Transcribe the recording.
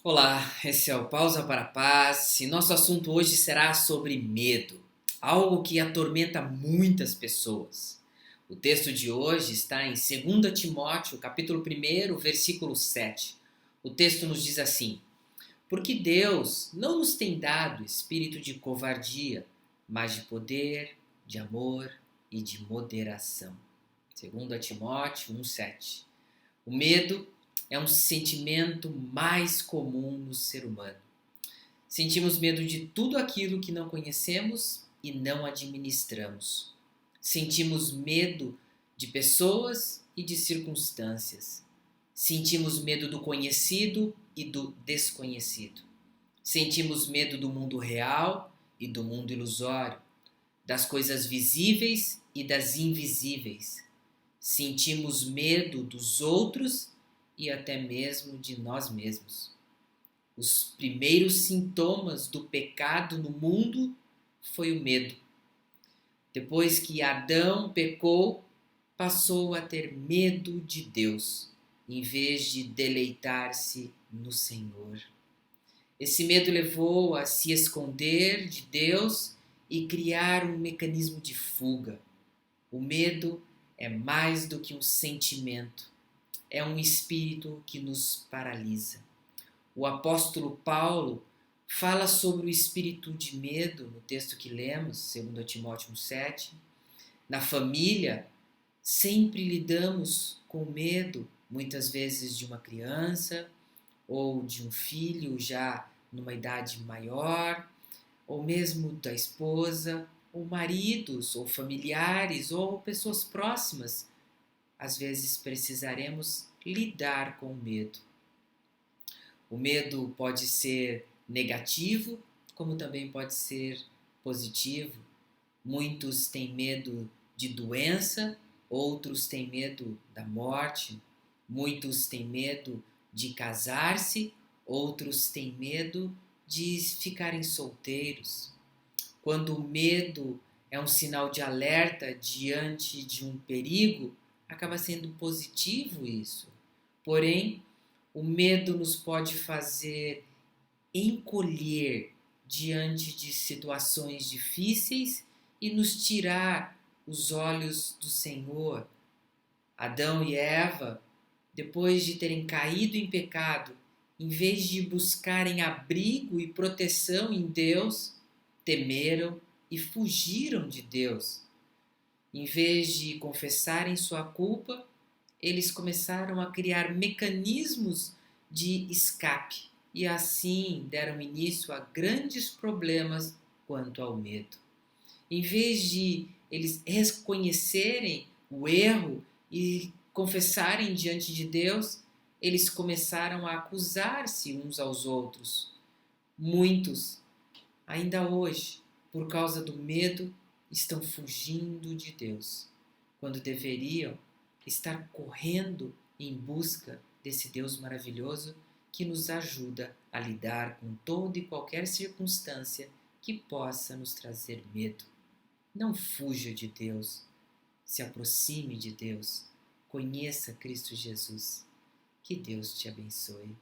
Olá, esse é o Pausa para a Paz e nosso assunto hoje será sobre medo, algo que atormenta muitas pessoas. O texto de hoje está em 2 Timóteo, capítulo 1, versículo 7. O texto nos diz assim: Porque Deus não nos tem dado espírito de covardia, mas de poder, de amor e de moderação. 2 Timóteo 1,7. O medo é um sentimento mais comum no ser humano. Sentimos medo de tudo aquilo que não conhecemos e não administramos. Sentimos medo de pessoas e de circunstâncias. Sentimos medo do conhecido e do desconhecido. Sentimos medo do mundo real e do mundo ilusório, das coisas visíveis e das invisíveis. Sentimos medo dos outros e até mesmo de nós mesmos. Os primeiros sintomas do pecado no mundo foi o medo. Depois que Adão pecou, passou a ter medo de Deus, em vez de deleitar-se no Senhor. Esse medo levou a se esconder de Deus e criar um mecanismo de fuga. O medo é mais do que um sentimento, é um espírito que nos paralisa. O apóstolo Paulo fala sobre o espírito de medo no texto que lemos, 2 Timóteo 1,7. Na família, sempre lidamos com medo, muitas vezes de uma criança ou de um filho já numa idade maior, ou mesmo da esposa, ou maridos, ou familiares, ou pessoas próximas. Às vezes precisaremos lidar com o medo. O medo pode ser negativo, como também pode ser positivo. Muitos têm medo de doença, outros têm medo da morte, muitos têm medo de casar-se, outros têm medo de ficarem solteiros. Quando o medo é um sinal de alerta diante de um perigo, acaba sendo positivo isso. Porém, o medo nos pode fazer encolher diante de situações difíceis e nos tirar os olhos do Senhor. Adão e Eva, depois de terem caído em pecado, em vez de buscarem abrigo e proteção em Deus, temeram e fugiram de Deus. Em vez de confessarem sua culpa, eles começaram a criar mecanismos de escape e assim deram início a grandes problemas quanto ao medo. Em vez de eles reconhecerem o erro e confessarem diante de Deus, eles começaram a acusar-se uns aos outros. Muitos, ainda hoje, por causa do medo, estão fugindo de Deus, quando deveriam estar correndo em busca desse Deus maravilhoso que nos ajuda a lidar com toda e qualquer circunstância que possa nos trazer medo. Não fuja de Deus, se aproxime de Deus, conheça Cristo Jesus. Que Deus te abençoe.